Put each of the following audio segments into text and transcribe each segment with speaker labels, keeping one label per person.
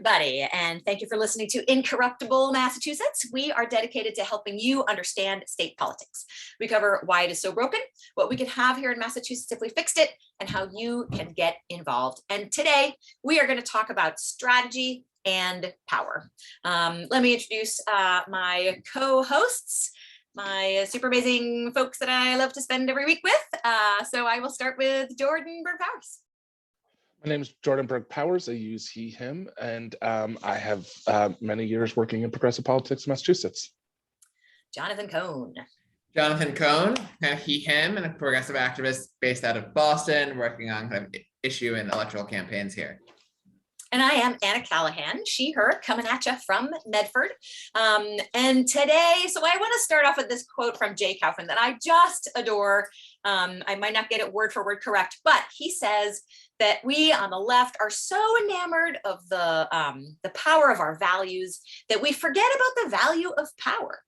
Speaker 1: everybody, and thank you for listening to Incorruptible Massachusetts. We are dedicated to helping you understand state politics. We cover why it is so broken, what we could have here in Massachusetts if we fixed it, and how you can get involved. And today, we are going to talk about strategy and power. Let me introduce my co-hosts, my super amazing folks that I love to spend every week with. So I will start with Jordan Berg Powers.
Speaker 2: My name is Jordan Berg Powers. I use he, him, and I have many years working in progressive politics in Massachusetts.
Speaker 1: Jonathan Cohn.
Speaker 3: Jonathan Cohn, he, him, and a progressive activist based out of Boston, working on kind of issue and electoral campaigns here.
Speaker 1: And I am Anna Callahan, she, her, coming at you from Medford. And today, so I want to start off with this quote from Jay Kaufman that I just adore. I might not get it word for word correct, but he says that we on the left are so enamored of the power of our values that we forget about the value of power.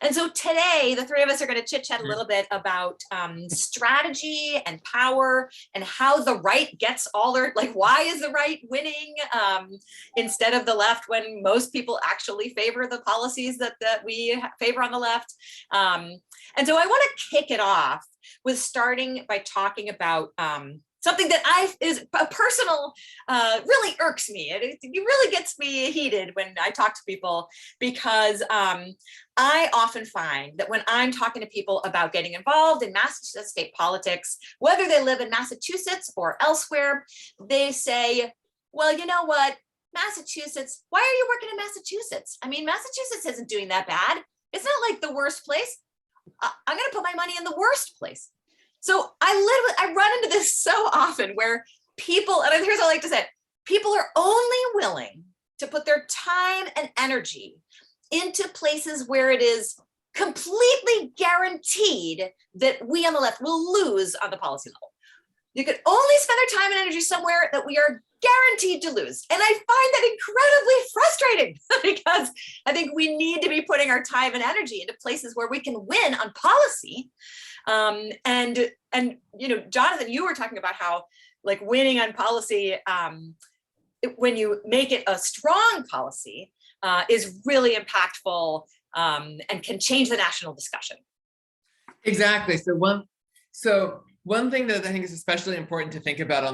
Speaker 1: And so today, the three of us are going to chit chat a little bit about strategy and power and how the right gets all their, like, why is the right winning instead of the left when most people actually favor the policies that we favor on the left. And so I want to kick it off with starting by talking about something that is a personal, really irks me. It really gets me heated when I talk to people because I often find that when I'm talking to people about getting involved in Massachusetts state politics, whether they live in Massachusetts or elsewhere, they say, well, you know what, Massachusetts, why are you working in Massachusetts? I mean, Massachusetts isn't doing that bad. It's not like the worst place. I'm gonna put my money in the worst place. So I run into this so often where people, and here's what I like to say, people are only willing to put their time and energy into places where it is completely guaranteed that we on the left will lose on the policy level. You could only spend their time and energy somewhere that we are guaranteed to lose. And I find that incredibly frustrating because I think we need to be putting our time and energy into places where we can win on policy. And you know, Jonathan, you were talking about how like winning on policy, when you make it a strong policy, is really impactful and can change the national discussion.
Speaker 3: Exactly. So one thing that I think is especially important to think about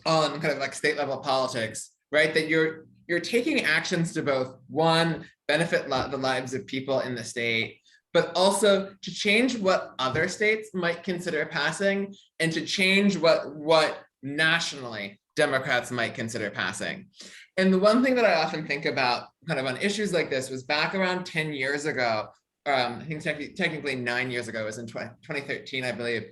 Speaker 3: on kind of like state level politics, right? That you're taking actions to both, one, benefit the lives of people in the state, but also to change what other states might consider passing and to change what nationally Democrats might consider passing. And the one thing that I often think about kind of on issues like this was back around 10 years ago, I think technically 9 years ago, it was in 2013, I believe,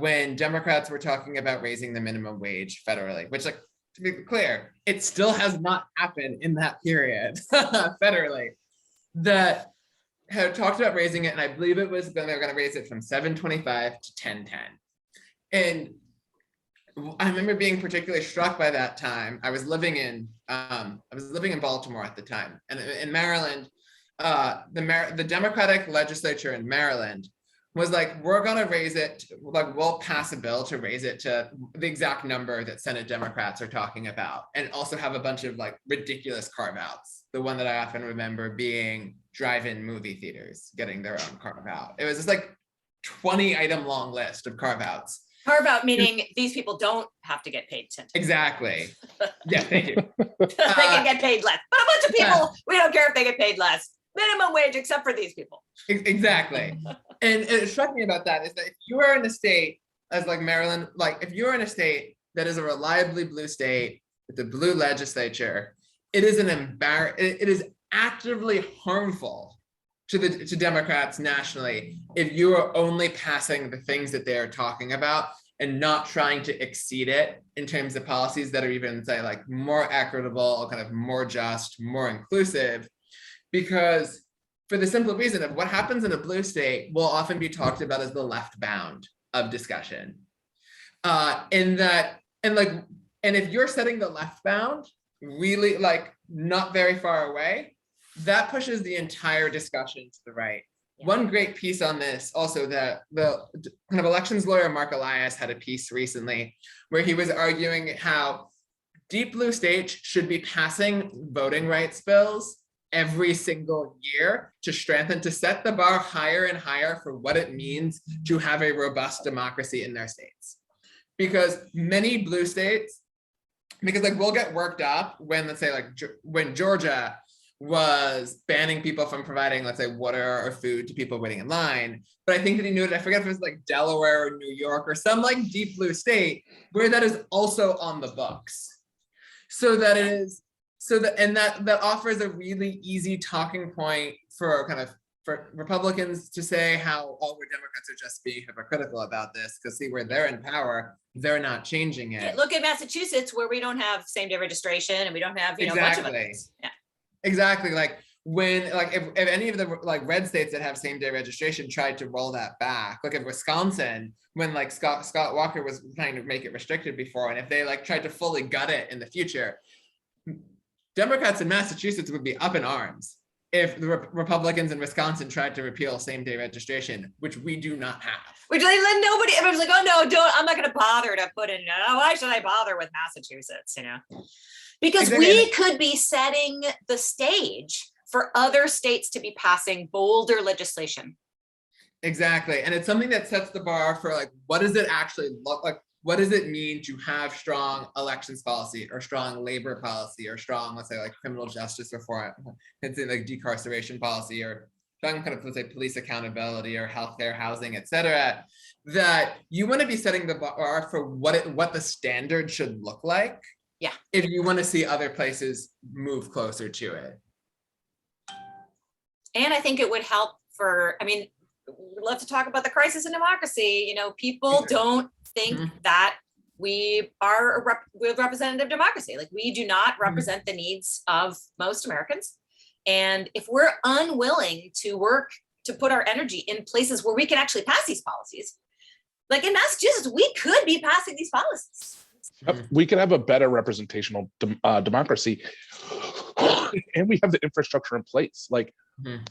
Speaker 3: when Democrats were talking about raising the minimum wage federally, which, like, to be clear, it still has not happened in that period federally. That had talked about raising it, and I believe it was they were going to raise it from $7.25 to $10.10. And I remember being particularly struck by that time. I was living in Baltimore at the time, and in Maryland, the Democratic legislature in Maryland was like, we're going to raise it, like we'll pass a bill to raise it to the exact number that Senate Democrats are talking about, and also have a bunch of like ridiculous carve-outs. The one that I often remember being drive-in movie theaters getting their own carve-out. It was just like 20-item long list of carve-outs.
Speaker 1: Carve-out meaning these people don't have to get paid 10.
Speaker 3: Exactly. Yeah, thank you.
Speaker 1: They can get paid less. But a bunch of people, we don't care if they get paid less. Minimum wage, except for these people.
Speaker 3: Exactly. And it struck me about that is that if you are in a state as like Maryland, like if you're in a state that is a reliably blue state with a blue legislature, it is it is actively harmful to Democrats nationally if you are only passing the things that they are talking about and not trying to exceed it in terms of policies that are even, say, like more equitable, kind of more just, more inclusive. Because for the simple reason of what happens in a blue state will often be talked about as the left bound of discussion. And if you're setting the left bound really like not very far away, that pushes the entire discussion to the right. Yeah. One great piece on this also, that the kind of elections lawyer Mark Elias had a piece recently where he was arguing how deep blue states should be passing voting rights bills every single year to strengthen, to set the bar higher and higher for what it means to have a robust democracy in their states. Because many blue states, because like we'll get worked up when, let's say, like when Georgia was banning people from providing, let's say, water or food to people waiting in line. But I think that he noted, I forget if it was like Delaware or New York or some like deep blue state where that is also on the books. So that it is, so that, and that offers a really easy talking point for kind of, for Republicans to say how all we're Democrats are just being hypocritical about this, because see, where they're in power, they're not changing it.
Speaker 1: Yeah, look at Massachusetts, where we don't have same-day registration and we don't have, a bunch of
Speaker 3: Exactly.
Speaker 1: other things. Yeah.
Speaker 3: Exactly. Like when, like if any of the like red states that have same day registration tried to roll that back, look at Wisconsin, when like Scott Walker was trying to make it restricted before, and if they like tried to fully gut it in the future, Democrats in Massachusetts would be up in arms if the Republicans in Wisconsin tried to repeal same day registration, which we do not have.
Speaker 1: Which like nobody, everyone's like, oh no, don't, I'm not gonna bother to put in, why should I bother with Massachusetts, Because
Speaker 3: Exactly.
Speaker 1: we could be setting the stage for other states to be passing bolder legislation.
Speaker 3: Exactly. And it's something that sets the bar for like, what does it actually look like? What does it mean to have strong elections policy or strong labor policy or strong, let's say, like criminal justice reform, like decarceration policy or strong kind of, let's say, police accountability or healthcare, housing, et cetera, that you want to be setting the bar for what the standard should look like.
Speaker 1: Yeah.
Speaker 3: If you want to see other places move closer to it.
Speaker 1: And I think it would help for, we'd love to talk about the crisis in democracy. People don't think that we are a representative democracy. Like, we do not represent the needs of most Americans. And if we're unwilling to work to put our energy in places where we can actually pass these policies, like in Massachusetts, we could be passing these policies.
Speaker 2: We can have a better representational democracy, and we have the infrastructure in place. Like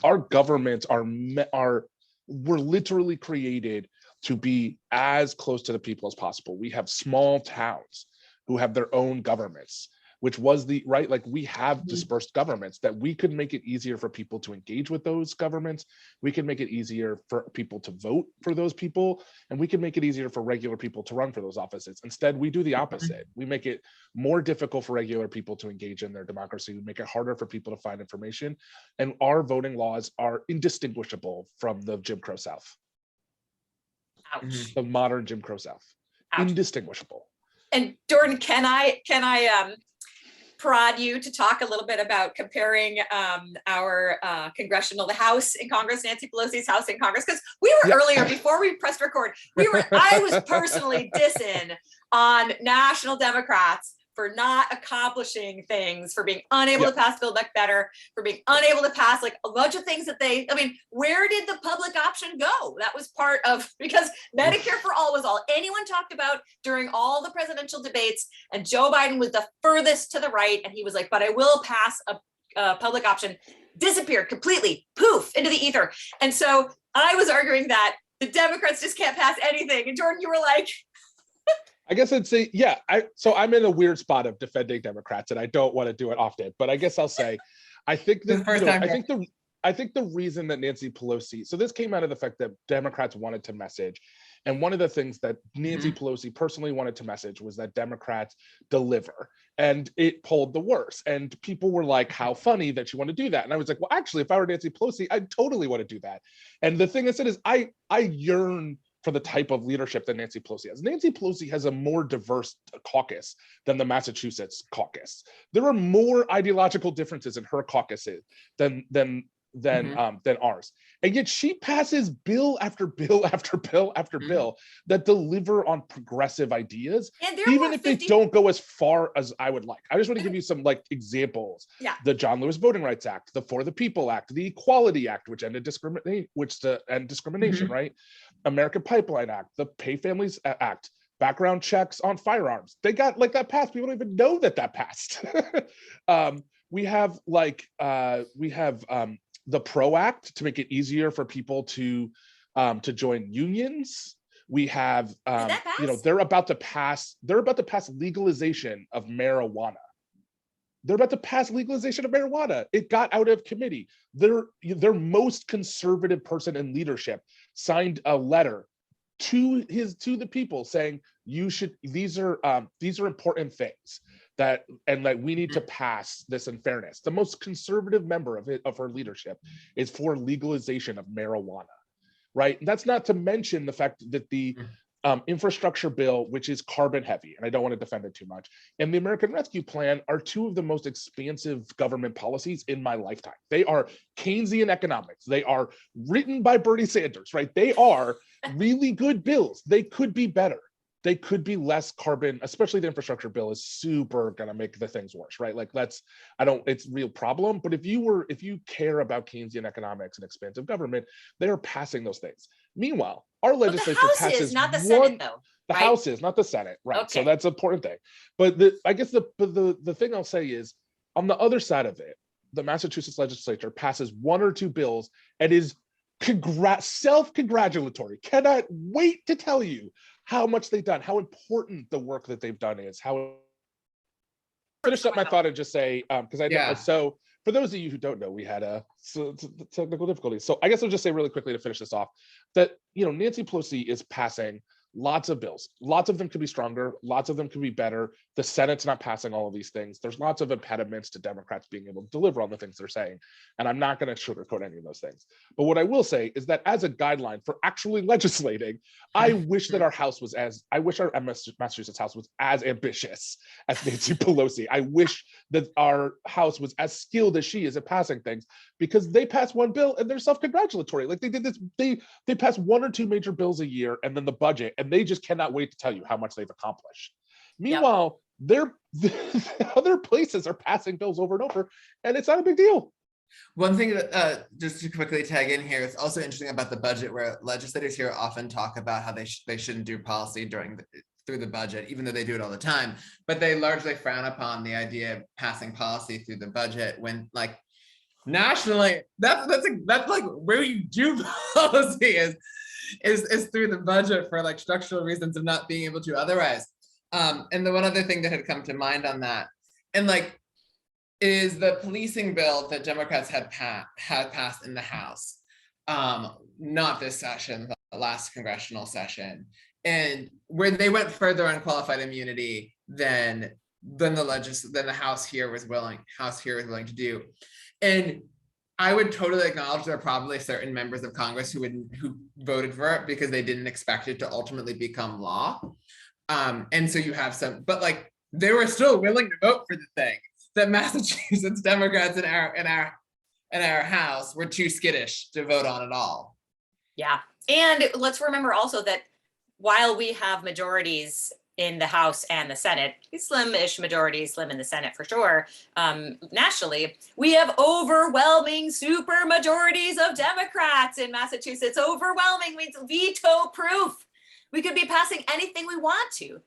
Speaker 2: our governments were literally created to be as close to the people as possible. We have small towns who have their own governments, which was like we have dispersed governments that we could make it easier for people to engage with those governments. We can make it easier for people to vote for those people, and we can make it easier for regular people to run for those offices. Instead, we do the opposite. We make it more difficult for regular people to engage in their democracy. We make it harder for people to find information, and our voting laws are indistinguishable from the Jim Crow South.
Speaker 1: Ouch.
Speaker 2: The modern Jim Crow South.
Speaker 1: Ouch.
Speaker 2: Indistinguishable.
Speaker 1: And Jordan, can I prod you to talk a little bit about comparing our the House in Congress, Nancy Pelosi's House in Congress? Because we were earlier, before we pressed record, I was personally dissing on national Democrats for not accomplishing things, for being unable to pass Build Back Better, for being unable to pass like a bunch of things that where did the public option go? That was part of, because Medicare for All was all anyone talked about during all the presidential debates, and Joe Biden was the furthest to the right, and he was like, but I will pass a public option, disappeared completely, poof, into the ether. And so I was arguing that the Democrats just can't pass anything, and Jordan, you were like,
Speaker 2: I guess I'd say, so I'm in a weird spot of defending Democrats, and I don't want to do it often, but I guess I'll say, I think that, I think the reason that Nancy Pelosi, so this came out of the fact that Democrats wanted to message. And one of the things that Nancy Pelosi personally wanted to message was that Democrats deliver, and it pulled the worst. And people were like, how funny that you want to do that. And I was like, well, actually, if I were Nancy Pelosi, I'd totally want to do that. And the thing I said is I yearn for the type of leadership that Nancy Pelosi has. Nancy Pelosi has a more diverse caucus than the Massachusetts caucus. There are more ideological differences in her caucuses than ours. And yet she passes bill after bill after bill after bill that deliver on progressive ideas, even if they don't go as far as I would like. I just want to give you some examples. The John Lewis Voting Rights Act, the For the People Act, the Equality Act, which ended discrimination, right? American Pipeline Act, the Pay Families Act, background checks on firearms. They got that passed. People don't even know that passed. We have the PRO Act to make it easier for people to join unions. We have, they're about to pass legalization of marijuana. They're about to pass legalization of marijuana. It got out of committee. Their most conservative person in leadership signed a letter to the people saying these are important things that we need to pass this in fairness. The most conservative member of her leadership is for legalization of marijuana, right? And that's not to mention the fact that the infrastructure bill, which is carbon heavy, and I don't want to defend it too much, and the American Rescue Plan are two of the most expansive government policies in my lifetime. They are Keynesian economics. They are written by Bernie Sanders, right? They are really good bills. They could be better. They could be less carbon, especially the infrastructure bill is super gonna make the things worse, right? Like it's a real problem. But if you care about Keynesian economics and expansive government, they are passing those things. Meanwhile, our legislature passes
Speaker 1: not the Senate, though.
Speaker 2: The
Speaker 1: right?
Speaker 2: House is, not the Senate, right?
Speaker 1: Okay.
Speaker 2: So that's an important thing. But I guess the thing I'll say is, on the other side of it, the Massachusetts legislature passes one or two bills and is self-congratulatory. Cannot wait to tell you how much they've done, how important the work that they've done is. Finish up my thought and just say, because I know, so for those of you who don't know, we had technical difficulties. So I guess I'll just say really quickly to finish this off that, Nancy Pelosi is passing lots of bills. Lots of them could be stronger. Lots of them could be better. The Senate's not passing all of these things. There's lots of impediments to Democrats being able to deliver on the things they're saying. And I'm not going to sugarcoat any of those things. But what I will say is that as a guideline for actually legislating, I wish that our Massachusetts House was as ambitious as Nancy Pelosi. I wish that our House was as skilled as she is at passing things, because they pass one bill and they're self-congratulatory. Like they did this, they pass one or two major bills a year and then the budget, and they just cannot wait to tell you how much they've accomplished. Meanwhile, other places are passing bills over and over, and it's not a big deal.
Speaker 3: One thing that just to quickly tag in here, it's also interesting about the budget, where legislators here often talk about how they shouldn't do policy through the budget, even though they do it all the time. But they largely frown upon the idea of passing policy through the budget when, like, nationally, that's like where you do policy is through the budget for like structural reasons of not being able to otherwise. And the one other thing that had come to mind on that, and like, is the policing bill that Democrats had passed in the House, not this session, the last congressional session, and where they went further on qualified immunity than the House here was willing to do. And I would totally acknowledge there are probably certain members of Congress who voted for it because they didn't expect it to ultimately become law. And so you have some, but like they were still willing to vote for the thing that Massachusetts Democrats in our House were too skittish to vote on at all.
Speaker 1: Yeah, and let's remember also that while we have majorities in the House and the Senate, slim-ish majority, slim in the Senate for sure, nationally, we have overwhelming super majorities of Democrats in Massachusetts. Overwhelming means veto proof. We could be passing anything we want to.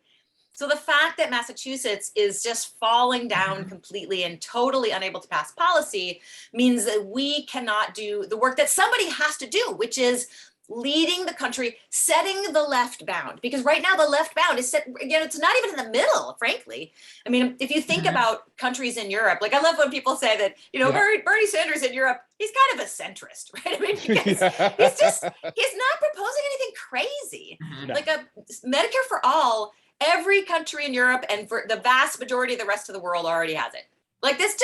Speaker 1: So the fact that Massachusetts is just falling down completely and totally unable to pass policy means that we cannot do the work that somebody has to do, which is leading the country, setting the left bound. Because right now the left bound is set, again, it's not even in the middle, frankly. I mean, if you think about countries in Europe, like I love when people say that, Bernie Sanders in Europe, he's kind of a centrist, right? I mean, because he's not proposing anything crazy.
Speaker 2: No.
Speaker 1: Like a Medicare for all, every country in Europe and for the vast majority of the rest of the world already has it. Like there's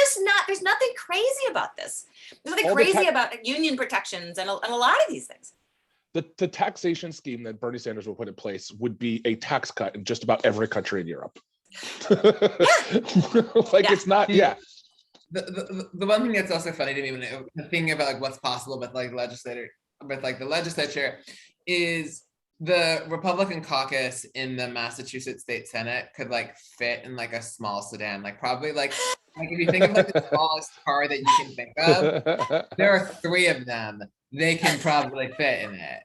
Speaker 1: nothing crazy about this. There's nothing crazy about union protections and a lot of these things.
Speaker 2: The taxation scheme that Bernie Sanders will put in place would be a tax cut in just about every country in Europe. It's not,
Speaker 3: The one thing that's also funny to me when thinking about like what's possible with like the legislature is the Republican caucus in the Massachusetts State Senate could like fit in like a small sedan, like probably like if you think of like the smallest car that you can think of, there are 3 of them. They can probably fit in it.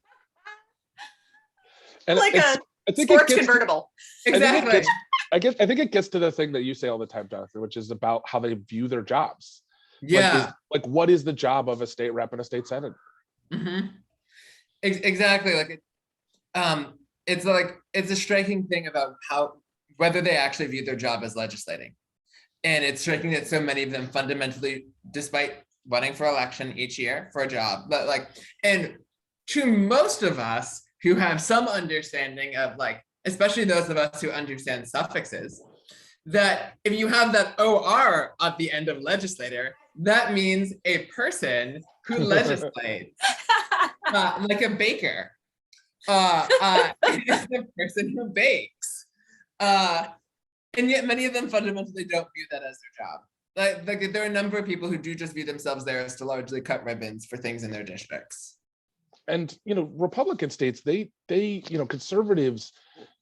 Speaker 1: And like a sports convertible.
Speaker 3: Exactly.
Speaker 2: I think it gets to the thing that you say all the time, Jonathan, which is about how they view their jobs.
Speaker 3: Yeah.
Speaker 2: Like what is the job of a state rep and a state senator?
Speaker 3: Exactly. Like it's a striking thing about whether they actually view their job as legislating. And it's striking that so many of them fundamentally, despite running for election each year for a job, but and to most of us who have some understanding of especially those of us who understand suffixes, that if you have that OR at the end of legislator, that means a person who legislates, like a baker, is a person who bakes. And yet many of them fundamentally don't view that as their job. There are a number of people who do just view themselves there as to largely cut ribbons for things in their districts.
Speaker 2: And Republican states, they conservatives,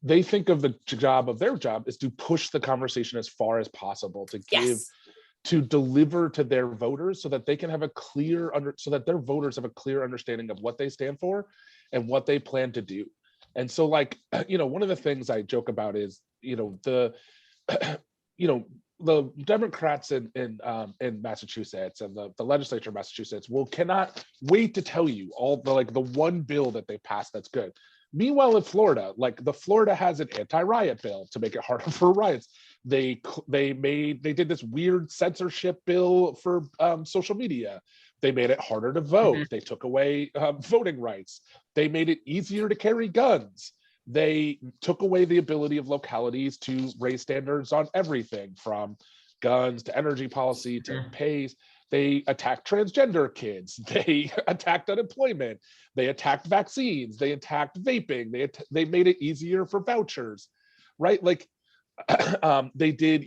Speaker 2: they think of their job is to push the conversation as far as possible, to give, to deliver to their voters so that they can have so that their voters have a clear understanding of what they stand for and what they plan to do. And so one of the things I joke about is, the Democrats in Massachusetts and the legislature of Massachusetts cannot wait to tell you all the one bill that they passed that's good. Meanwhile, in Florida, Florida has an anti-riot bill to make it harder for riots. They did this weird censorship bill for social media. They made it harder to vote. Mm-hmm. They took away voting rights. They made it easier to carry guns. They took away the ability of localities to raise standards on everything from guns to energy policy to pays. They attacked transgender kids. They attacked unemployment. They attacked vaccines. They attacked vaping. They made it easier for vouchers, right? They did,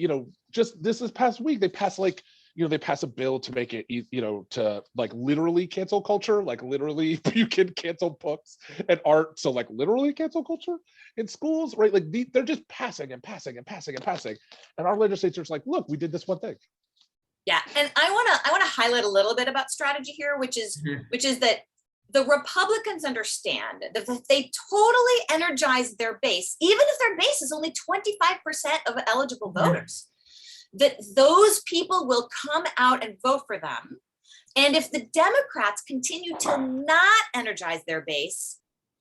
Speaker 2: just this past week, they passed they pass a bill to make it, to literally cancel culture, literally you can cancel books and art. So literally cancel culture in schools, right? They're just passing and passing and passing and passing. And our legislature's look, we did this one thing.
Speaker 1: Yeah, and I want to highlight a little bit about strategy here, which is that the Republicans understand that if they totally energize their base, even if their base is only 25% of eligible voters, that those people will come out and vote for them. And if the Democrats continue to not energize their base,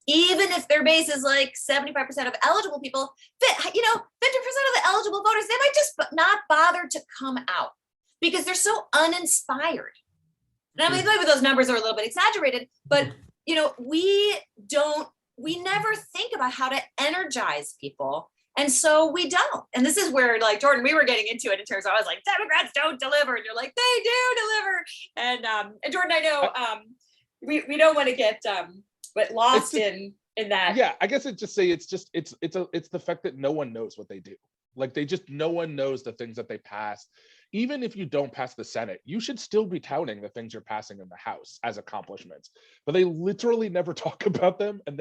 Speaker 1: even if their base is 75% of eligible people, 50% of the eligible voters, they might just not bother to come out because they're so uninspired. And I mean, maybe those numbers are a little bit exaggerated, but we never think about how to energize people. And so we don't. And this is where, Jordan, we were getting into it in terms of, I was like, Democrats don't deliver. And you're like, they do deliver. And Jordan, I know we don't want to get lost in that.
Speaker 2: Yeah, I guess it's the fact that no one knows what they do. No one knows the things that they pass. Even if you don't pass the Senate, you should still be touting the things you're passing in the House as accomplishments. But they literally never talk about them, and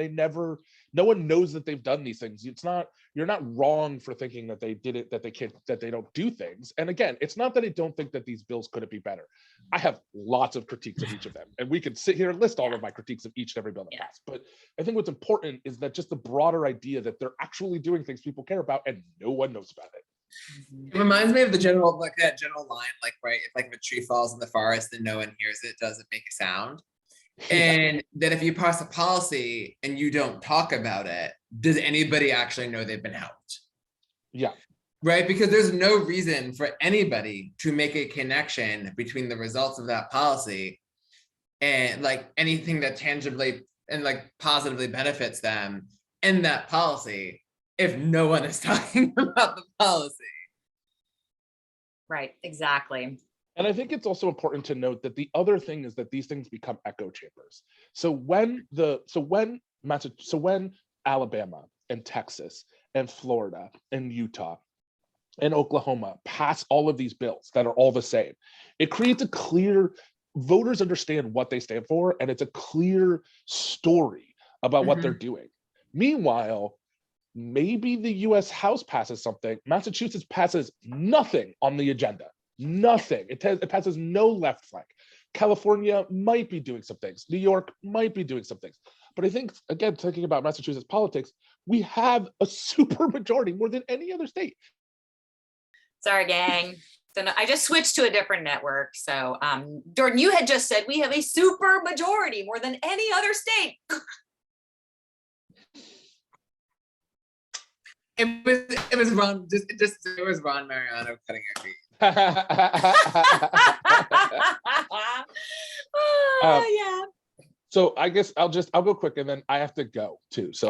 Speaker 2: no one knows that they've done these things. You're not wrong for thinking that they did it, that they don't do things. And again, it's not that I don't think that these bills couldn't be better. I have lots of critiques of each of them, and we could sit here and list all of my critiques of each and every bill that passed. But I think what's important is that just the broader idea that they're actually doing things people care about, and no one knows about it.
Speaker 3: It reminds me of the general line, right? If a tree falls in the forest and no one hears it, doesn't make a sound. And that if you pass a policy and you don't talk about it, does anybody actually know they've been helped?
Speaker 2: Yeah.
Speaker 3: Right? Because there's no reason for anybody to make a connection between the results of that policy and anything that tangibly and positively benefits them in that policy if no one is talking about the policy.
Speaker 1: Right, exactly.
Speaker 2: And I think it's also important to note that the other thing is that these things become echo chambers. So when Alabama and Texas and Florida and Utah and Oklahoma pass all of these bills that are all the same, it creates a clear, voters understand what they stand for, and it's a clear story about what they're doing. Meanwhile, maybe the US House passes something, Massachusetts passes nothing on the agenda. Nothing. It passes no left flank. California might be doing some things. New York might be doing some things. But I think, again, thinking about Massachusetts politics, we have a super majority more than any other state.
Speaker 1: Sorry, gang. So I just switched to a different network. So Jordan, you had just said we have a super majority more than any other state.
Speaker 3: It was Ron. It was Ron Mariano cutting our feet.
Speaker 1: Yeah.
Speaker 2: So I guess I'll go quick, and then I have to go too. So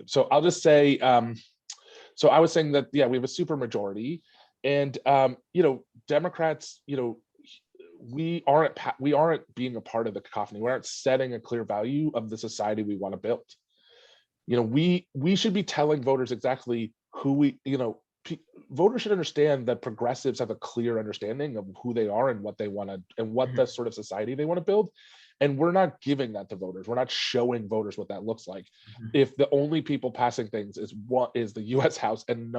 Speaker 2: so I'll just say, so I was saying that, yeah, we have a super majority, and Democrats, we aren't being a part of the cacophony. We aren't setting a clear value of the society we want to build. We should be telling voters exactly who voters should understand that progressives have a clear understanding of who they are and what they want to, and what the sort of society they want to build. And we're not giving that to voters. We're not showing voters what that looks like. If the only people passing things is the U.S. House and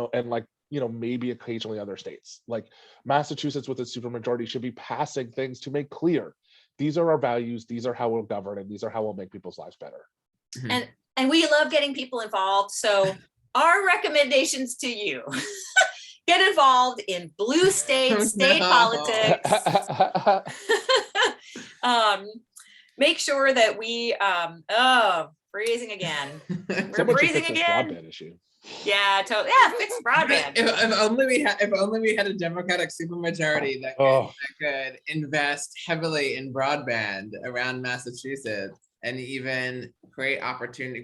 Speaker 2: maybe occasionally other states, like Massachusetts with its supermajority should be passing things to make clear these are our values, these are how we'll govern, and these are how we'll make people's lives better.
Speaker 1: And we love getting people involved. So our recommendations to you: get involved in blue state politics. Make sure that we freezing again. We're freezing again.
Speaker 2: Broadband issue.
Speaker 1: Yeah, totally. Yeah, fix broadband.
Speaker 3: If only we had a Democratic supermajority that could invest heavily in broadband around Massachusetts, and even create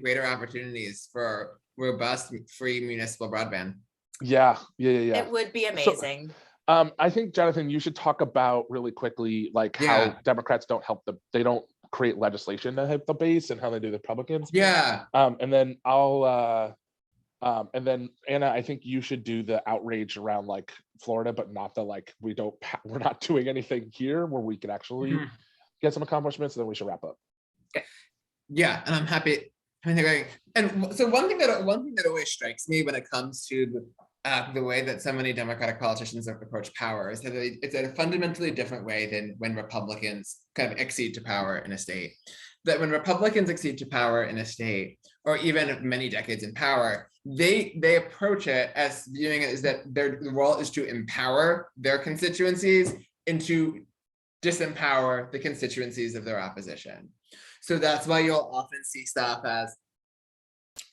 Speaker 3: greater opportunities for robust, free municipal broadband.
Speaker 2: Yeah.
Speaker 1: It would be amazing.
Speaker 2: So, I think, Jonathan, you should talk about really quickly, how Democrats don't they don't create legislation to help the base, and how they do the Republicans.
Speaker 3: Yeah.
Speaker 2: And then and then Anna, I think you should do the outrage around Florida, but not the we're not doing anything here where we can actually get some accomplishments. And then we should wrap up.
Speaker 3: Yeah, and I'm happy. And so one thing that always strikes me when it comes to the way that so many Democratic politicians approach power is that it's a fundamentally different way than when Republicans kind of accede to power in a state. That when Republicans accede to power in a state, or even many decades in power, they approach it as viewing it as that their role is to empower their constituencies and to disempower the constituencies of their opposition. So that's why you'll often see stuff as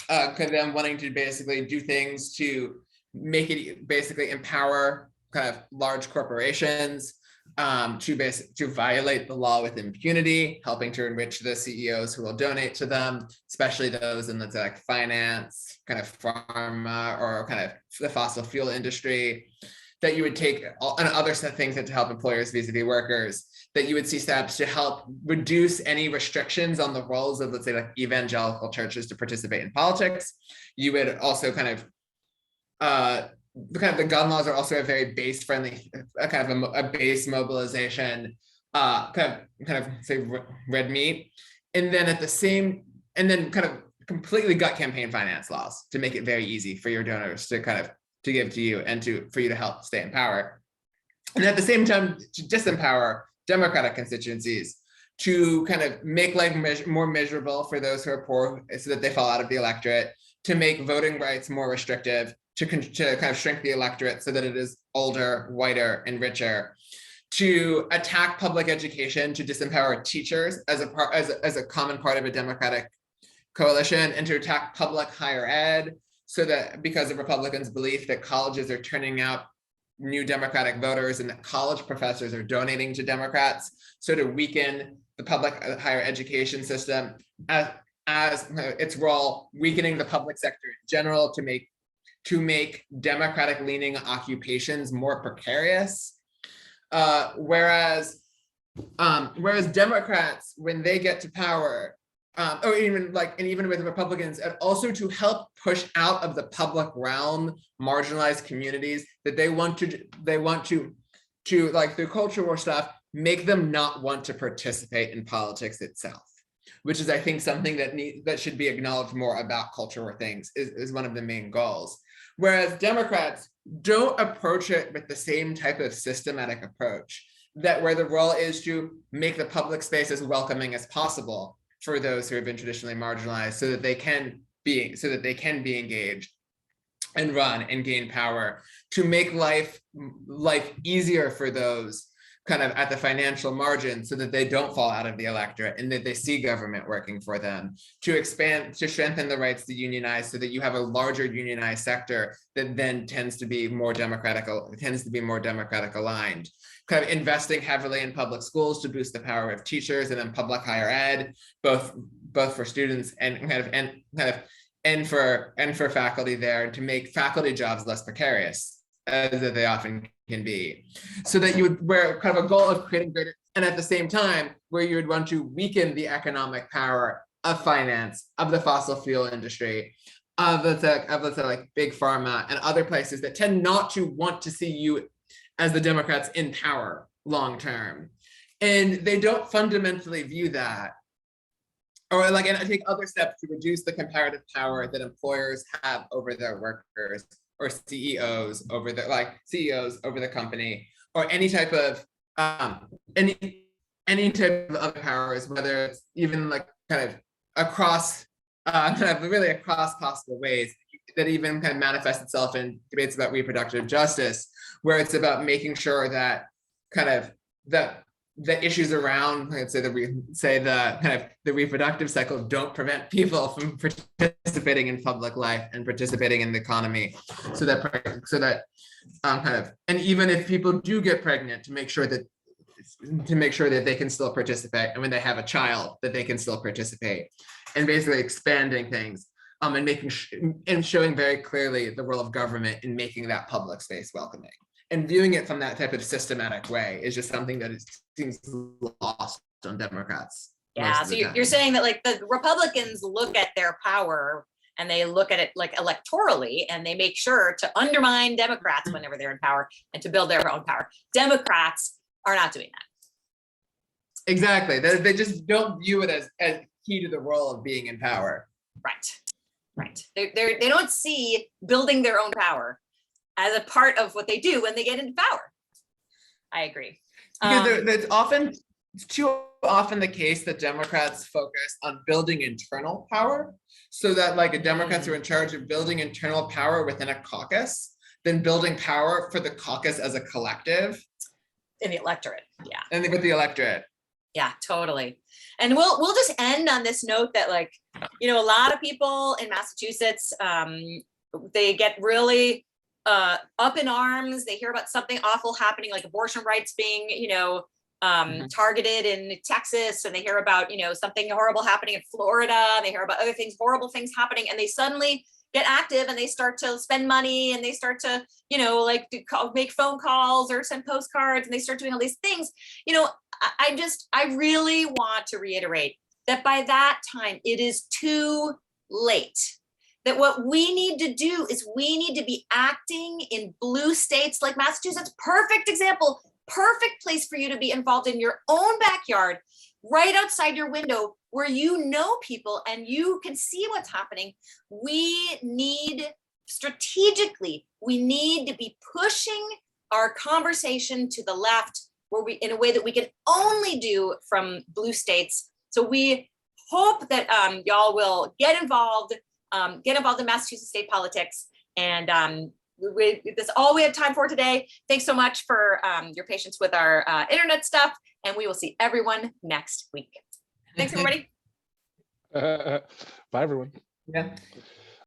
Speaker 3: them wanting to basically do things to make it basically empower kind of large corporations to violate the law with impunity, helping to enrich the CEOs who will donate to them, especially those in the finance, kind of pharma, or kind of the fossil fuel industry. That you would take, and other things that to help employers vis-a-vis workers, that you would see steps to help reduce any restrictions on the roles of, let's say, evangelical churches to participate in politics. You would also the gun laws are also a very base friendly, a base mobilization, kind of say red meat, and then kind of completely gut campaign finance laws to make it very easy for your donors to give to you and for you to help stay in power. And at the same time, to disempower Democratic constituencies, to kind of make life more miserable for those who are poor so that they fall out of the electorate, to make voting rights more restrictive, to kind of shrink the electorate so that it is older, whiter, and richer, to attack public education, to disempower teachers as a common part of a Democratic coalition, and to attack public higher ed, so that because of Republicans' belief that colleges are turning out new Democratic voters and that college professors are donating to Democrats, so to weaken the public higher education system as its role, weakening the public sector in general to make Democratic-leaning occupations more precarious. Whereas Democrats, when they get to power, or even with Republicans, and also to help push out of the public realm marginalized communities that they want to through culture war stuff, make them not want to participate in politics itself, which is, I think, something that should be acknowledged more about culture war things is one of the main goals. Whereas Democrats don't approach it with the same type of systematic approach, where the role is to make the public space as welcoming as possible for those who have been traditionally marginalized, so that they can be engaged and run and gain power, to make life easier for those kind of at the financial margin so that they don't fall out of the electorate and that they see government working for them, to strengthen the rights to unionize so that you have a larger unionized sector that then tends to be more democratic aligned, kind of investing heavily in public schools to boost the power of teachers, and then public higher ed, both for students and for faculty there, to make faculty jobs less precarious as they often can be, so that you would, where kind of a goal of creating greater, and at the same time where you would want to weaken the economic power of finance, of the fossil fuel industry, of like big pharma and other places that tend not to want to see you as the Democrats in power long term, and they don't fundamentally view that, or like, and take other steps to reduce the comparative power that employers have over their workers, or CEOs over the company, or any type of any type of other powers, whether it's even like kind of across really across possible ways, that even kind of manifests itself in debates about reproductive justice, where it's about making sure that kind of the issues around, let's say the reproductive cycle don't prevent people from participating in public life and participating in the economy, so that and even if people do get pregnant, to make sure that they can still participate, and when they have a child that they can still participate, and basically expanding things, and showing very clearly the role of government in making that public space welcoming. And viewing it from that type of systematic way is just something that seems lost on Democrats.
Speaker 1: Yeah, so you're saying that like the Republicans look at their power and they look at it like electorally, and they make sure to undermine Democrats whenever they're in power and to build their own power. Democrats are not doing that.
Speaker 3: Exactly. They just don't view it as key to the role of being in power.
Speaker 1: Right. They don't see building their own power as a part of what they do when they get into power. I agree.
Speaker 3: Because it's too often the case that Democrats focus on building internal power, so that like Democrats are in charge of building internal power within a caucus, then building power for the caucus as a collective.
Speaker 1: In the electorate, yeah.
Speaker 3: And with the electorate.
Speaker 1: Yeah, totally. And we'll just end on this note that, like, a lot of people in Massachusetts, they get really up in arms. They hear about something awful happening, like abortion rights being, targeted in Texas, and they hear about, something horrible happening in Florida. They hear about other things, horrible things happening, and they suddenly get active and they start to spend money, and they start to, make phone calls or send postcards, and they start doing all these things. I really want to reiterate that by that time, it is too late. That what we need to do is we need to be acting in blue states like Massachusetts. Perfect example, perfect place for you to be involved in your own backyard, right outside your window, where you know people and you can see what's happening. We need strategically, we need to be pushing our conversation to the left, where we, in a way that we can only do from blue states. So we hope that y'all will get involved in Massachusetts state politics. And that's all we have time for today. Thanks so much for your patience with our internet stuff, and we will see everyone next week. Thanks, everybody.
Speaker 2: Bye, everyone.
Speaker 3: Yeah.